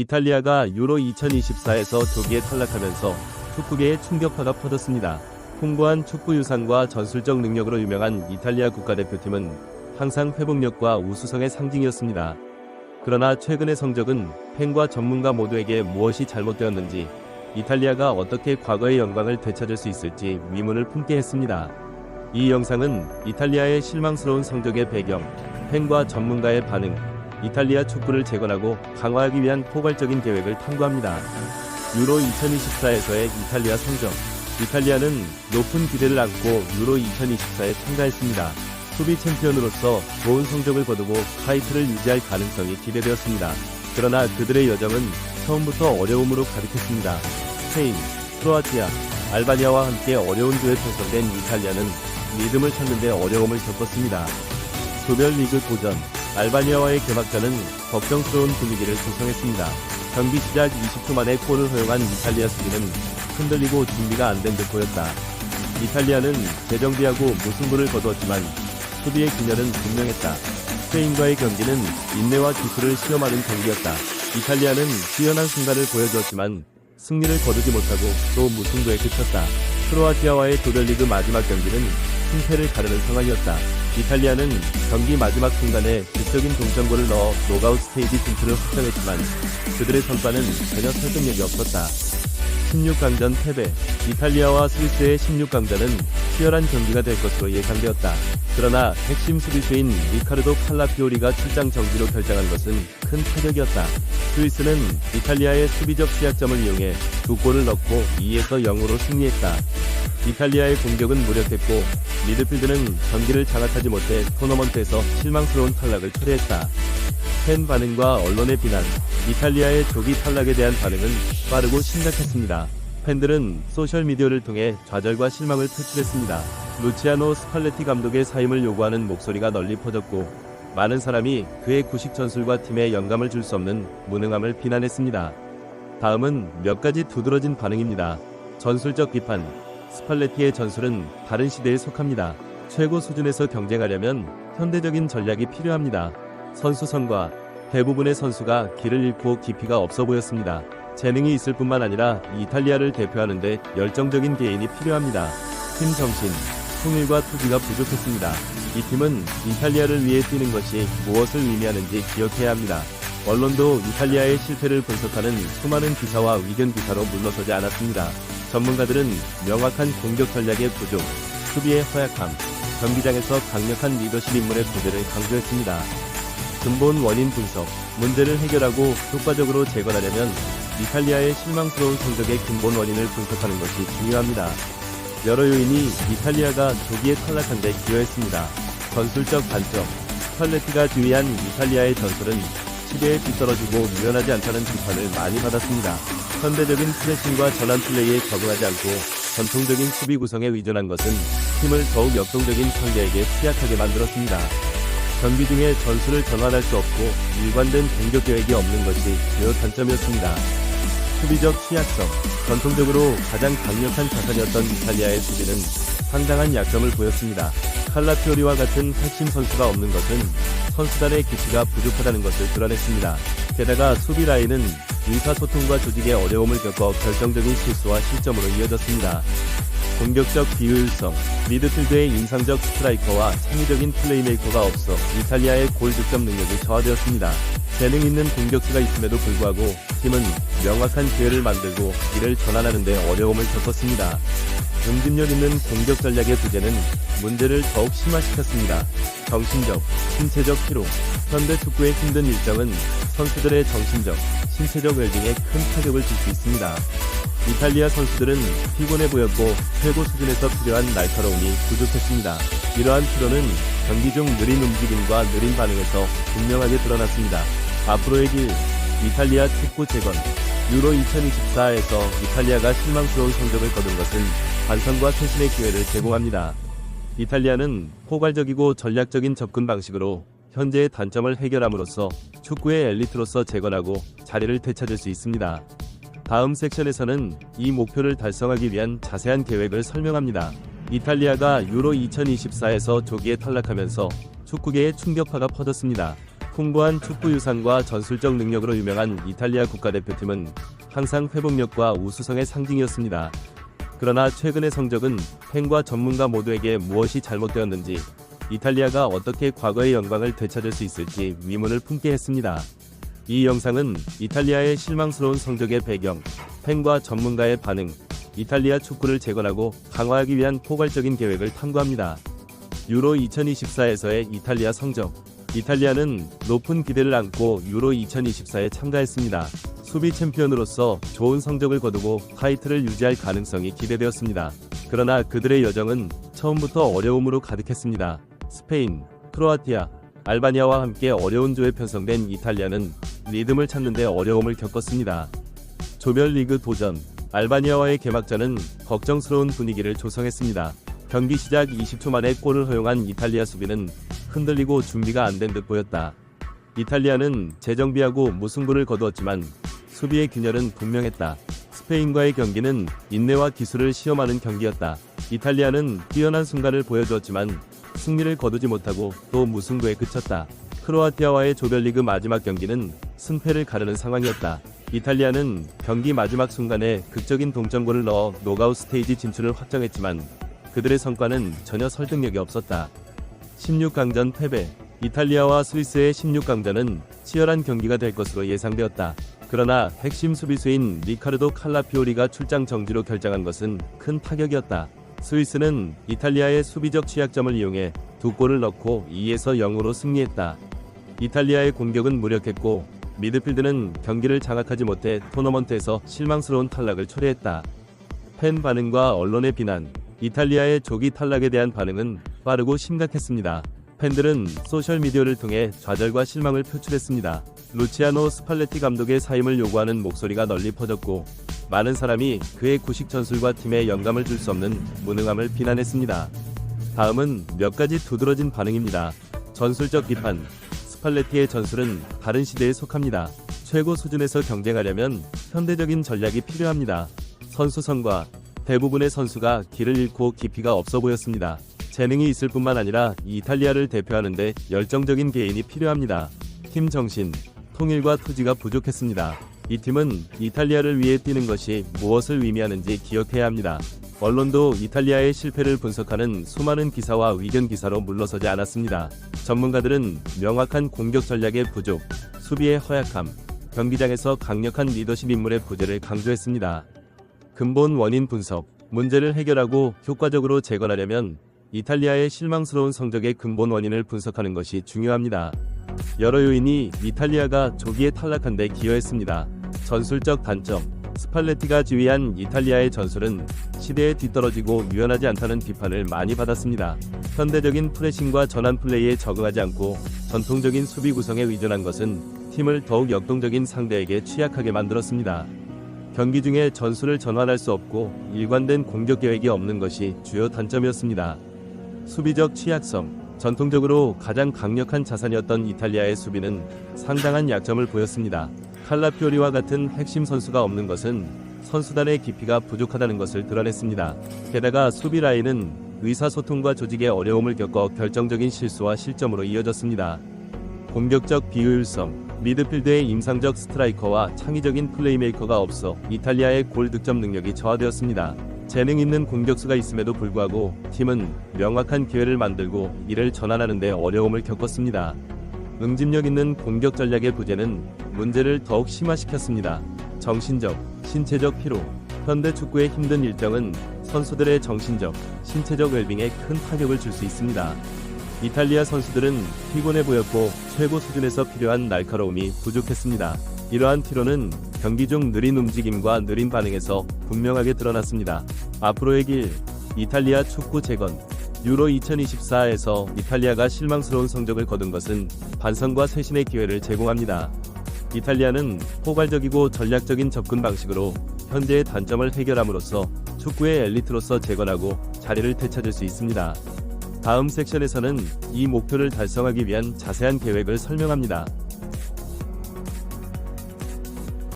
이탈리아가 유로 2024에서 조기에 탈락하면서 축구계에 충격파가 퍼졌습니다. 풍부한 축구 유산과 전술적 능력으로 유명한 이탈리아 국가대표팀은 항상 회복력과 우수성의 상징이었습니다. 그러나 최근의 성적은 팬과 전문가 모두에게 무엇이 잘못되었는지, 이탈리아가 어떻게 과거의 영광을 되찾을 수 있을지 의문을 품게 했습니다. 이 영상은 이탈리아의 실망스러운 성적의 배경, 팬과 전문가의 반응, 이탈리아 축구를 재건하고 강화하기 위한 포괄적인 계획을 탐구합니다. 유로 2024에서의 이탈리아 성적. 이탈리아는 높은 기대를 안고 유로 2024에 참가했습니다. 수비 챔피언으로서 좋은 성적을 거두고 타이틀을 유지할 가능성이 기대되었습니다. 그러나 그들의 여정은 처음부터 어려움으로 가득했습니다. 스페인, 크로아티아, 알바니아와 함께 어려운 조에 편성된 이탈리아는 리듬을 찾는 데 어려움을 겪었습니다. 조별리그 도전. 알바니아와의 개막전은 걱정스러운 분위기를 조성했습니다. 경기 시작 20초 만에 골을 허용한 이탈리아 수비는 흔들리고 준비가 안 된 듯 보였다. 이탈리아는 재정비하고 무승부를 거두었지만 수비의 균열은 분명했다. 스페인과의 경기는 인내와 기술을 시험하는 경기였다. 이탈리아는 뛰어난 순간을 보여주었지만 승리를 거두지 못하고 또 무승부에 그쳤다. 크로아티아와의 조별리그 마지막 경기는 승패를 가르는 상황이었다. 이탈리아는 경기 마지막 순간에 극적인 동점골을 넣어 노가웃 스테이지 진출을 확정했지만 그들의 성과는 전혀 설득력이 없었다. 16강전 패배. 이탈리아와 스위스의 16강전은 치열한 경기가 될 것으로 예상되었다. 그러나 핵심 수비수인 리카르도 칼라피오리가 출장 정지로 결정한 것은 큰 타격이었다. 스위스는 이탈리아의 수비적 취약점을 이용해 2골을 넣고 2에서 0으로 승리했다. 이탈리아의 공격은 무력했고 미드필드는 경기를 장악하지 못해 토너먼트에서 실망스러운 탈락을 초래했다. 팬 반응과 언론의 비난. 이탈리아의 조기 탈락에 대한 반응은 빠르고 심각했습니다. 팬들은 소셜미디어를 통해 좌절과 실망을 표출했습니다. 루치아노 스팔레티 감독의 사임을 요구하는 목소리가 널리 퍼졌고 많은 사람이 그의 구식 전술과 팀에 영감을 줄 수 없는 무능함을 비난했습니다. 다음은 몇 가지 두드러진 반응입니다. 전술적 비판. 스팔레티의 전술은 다른 시대에 속합니다. 최고 수준에서 경쟁하려면 현대적인 전략이 필요합니다. 선수성과. 대부분의 선수가 길을 잃고 깊이가 없어 보였습니다. 재능이 있을 뿐만 아니라 이탈리아를 대표하는데 열정적인 개인이 필요합니다. 팀 정신, 통일과 투지가 부족했습니다. 이 팀은 이탈리아를 위해 뛰는 것이 무엇을 의미하는지 기억해야 합니다. 언론도 이탈리아의 실패를 분석하는 수많은 기사와 의견 기사로 물러서지 않았습니다. 전문가들은 명확한 공격 전략의 부족, 수비의 허약함, 경기장에서 강력한 리더십 인물의 부재를 강조했습니다. 근본 원인 분석. 문제를 해결하고 효과적으로 재건하려면 이탈리아의 실망스러운 성적의 근본 원인을 분석하는 것이 중요합니다. 여러 요인이 이탈리아가 조기에 탈락한 데 기여했습니다. 전술적 단점. 스팔레티가 지휘한 이탈리아의 전술은 시대에 뒤떨어지고 유연하지 않다는 비판을 많이 받았습니다. 현대적인 프레싱과 전환 플레이에 적응하지 않고 전통적인 수비 구성에 의존한 것은 팀을 더욱 역동적인 상대에게 취약하게 만들었습니다. 경기 중에 전술을 전환할 수 없고 일관된 공격 계획이 없는 것이 주요 단점이었습니다. 수비적 취약성. 전통적으로 가장 강력한 자산이었던 이탈리아의 수비는 상당한 약점을 보였습니다. 칼라피오리와 같은 핵심 선수가 없는 것은 선수단의 기치가 부족하다는 것을 드러냈습니다. 게다가 수비 라인은 의사소통과 조직의 어려움을 겪어 결정적인 실수와 실점으로 이어졌습니다. 공격적 비효율성. 미드필드의 인상적 스트라이커와 창의적인 플레이메이커가 없어 이탈리아의 골 득점 능력이 저하되었습니다. 재능 있는 공격수가 있음에도 불구하고 팀은 명확한 기회를 만들고 이를 전환하는 데 어려움을 겪었습니다. 응집력 있는 공격 전략의 부재는 문제를 더욱 심화시켰습니다. 정신적, 신체적 피로. 현대 축구의 힘든 일정은 선수들의 정신적, 신체적 웰빙에 큰 타격을 줄 수 있습니다. 이탈리아 선수들은 피곤해 보였고 최고 수준에서 필요한 날카로움이 부족했습니다. 이러한 피로는 경기 중 느린 움직임과 느린 반응에서 분명하게 드러났습니다. 앞으로의 길. 이탈리아 축구 재건. 유로 2024에서 이탈리아가 실망스러운 성적을 거둔 것은 반성과 쇄신의 기회를 제공합니다. 이탈리아는 포괄적이고 전략적인 접근 방식으로 현재의 단점을 해결함으로써 축구의 엘리트로서 재건하고 자리를 되찾을 수 있습니다. 다음 섹션에서는 이 목표를 달성하기 위한 자세한 계획을 설명합니다. 이탈리아가 유로 2024에서 조기에 탈락하면서 축구계에 충격파가 퍼졌습니다. 풍부한 축구 유산과 전술적 능력으로 유명한 이탈리아 국가대표팀은 항상 회복력과 우수성의 상징이었습니다. 그러나 최근의 성적은 팬과 전문가 모두에게 무엇이 잘못되었는지, 이탈리아가 어떻게 과거의 영광을 되찾을 수 있을지 의문을 품게 했습니다. 이 영상은 이탈리아의 실망스러운 성적의 배경, 팬과 전문가의 반응, 이탈리아 축구를 재건하고 강화하기 위한 포괄적인 계획을 탐구합니다. 유로 2024에서의 이탈리아 성적. 이탈리아는 높은 기대를 안고 유로 2024에 참가했습니다. 수비 챔피언으로서 좋은 성적을 거두고 타이틀을 유지할 가능성이 기대되었습니다. 그러나 그들의 여정은 처음부터 어려움으로 가득했습니다. 스페인, 크로아티아, 알바니아와 함께 어려운 조에 편성된 이탈리아는 리듬을 찾는데 어려움을 겪었습니다. 조별리그 도전. 알바니아와의 개막전은 걱정스러운 분위기를 조성했습니다. 경기 시작 20초 만에 골을 허용한 이탈리아 수비는 흔들리고 준비가 안 된 듯 보였다. 이탈리아는 재정비하고 무승부를 거두었지만 수비의 균열은 분명했다. 스페인과의 경기는 인내와 기술을 시험하는 경기였다. 이탈리아는 뛰어난 순간을 보여주었지만 승리를 거두지 못하고 또 무승부에 그쳤다. 크로아티아와의 조별리그 마지막 경기는 승패를 가르는 상황이었다. 이탈리아는 경기 마지막 순간에 극적인 동점골을 넣어 노가웃 스테이지 진출을 확정했지만 그들의 성과는 전혀 설득력이 없었다. 16강전 패배. 이탈리아와 스위스의 16강전은 치열한 경기가 될 것으로 예상되었다. 그러나 핵심 수비수인 리카르도 칼라피오리가 출장 정지로 결정한 것은 큰 타격이었다. 스위스는 이탈리아의 수비적 취약점을 이용해 2골을 넣고 2에서 0으로 승리했다. 이탈리아의 공격은 무력했고 미드필드는 경기를 장악하지 못해 토너먼트에서 실망스러운 탈락을 초래했다. 팬 반응과 언론의 비난. 이탈리아의 조기 탈락에 대한 반응은 빠르고 심각했습니다. 팬들은 소셜미디어를 통해 좌절과 실망을 표출했습니다. 루치아노 스팔레티 감독의 사임을 요구하는 목소리가 널리 퍼졌고 많은 사람이 그의 구식 전술과 팀에 영감을 줄 수 없는 무능함을 비난했습니다. 다음은 몇 가지 두드러진 반응입니다. 전술적 비판. 스팔레티의 전술은 다른 시대에 속합니다. 최고 수준에서 경쟁하려면 현대적인 전략이 필요합니다. 선수성과. 대부분의 선수가 길을 잃고 깊이가 없어 보였습니다. 재능이 있을 뿐만 아니라 이탈리아를 대표하는데 열정적인 개인이 필요합니다. 팀 정신, 통일과 투지가 부족했습니다. 이 팀은 이탈리아를 위해 뛰는 것이 무엇을 의미하는지 기억해야 합니다. 언론도 이탈리아의 실패를 분석하는 수많은 기사와 의견 기사로 물러서지 않았습니다. 전문가들은 명확한 공격 전략의 부족, 수비의 허약함, 경기장에서 강력한 리더십 인물의 부재를 강조했습니다. 근본 원인 분석. 문제를 해결하고 효과적으로 재건하려면 이탈리아의 실망스러운 성적의 근본 원인을 분석하는 것이 중요합니다. 여러 요인이 이탈리아가 조기에 탈락한 데 기여했습니다. 전술적 단점. 스팔레티가 지휘한 이탈리아의 전술은 시대에 뒤떨어지고 유연하지 않다는 비판을 많이 받았습니다. 현대적인 프레싱과 전환 플레이에 적응하지 않고 전통적인 수비 구성에 의존한 것은 팀을 더욱 역동적인 상대에게 취약하게 만들었습니다. 경기 중에 전술을 전환할 수 없고 일관된 공격 계획이 없는 것이 주요 단점이었습니다. 수비적 취약성. 전통적으로 가장 강력한 자산이었던 이탈리아의 수비는 상당한 약점을 보였습니다. 칼라피오리와 같은 핵심 선수가 없는 것은 선수단의 깊이가 부족하다는 것을 드러냈습니다. 게다가 수비 라인은 의사소통과 조직의 어려움을 겪어 결정적인 실수와 실점으로 이어졌습니다. 공격적 비효율성. 미드필드의 임상적 스트라이커와 창의적인 플레이메이커가 없어 이탈리아의 골 득점 능력이 저하되었습니다. 재능 있는 공격수가 있음에도 불구하고 팀은 명확한 기회를 만들고 이를 전환하는 데 어려움을 겪었습니다. 응집력 있는 공격 전략의 부재는 문제를 더욱 심화시켰습니다. 정신적, 신체적 피로. 현대 축구의 힘든 일정은 선수들의 정신적, 신체적 웰빙에 큰 타격을 줄 수 있습니다. 이탈리아 선수들은 피곤해 보였고 최고 수준에서 필요한 날카로움이 부족했습니다. 이러한 피로는 경기 중 느린 움직임과 느린 반응에서 분명하게 드러났습니다. 앞으로의 길. 이탈리아 축구 재건. 유로 2024에서 이탈리아가 실망스러운 성적을 거둔 것은 반성과 쇄신의 기회를 제공합니다. 이탈리아는 포괄적이고 전략적인 접근 방식으로 현재의 단점을 해결함으로써 축구의 엘리트로서 재건하고 자리를 되찾을 수 있습니다. 다음 섹션에서는 이 목표를 달성하기 위한 자세한 계획을 설명합니다.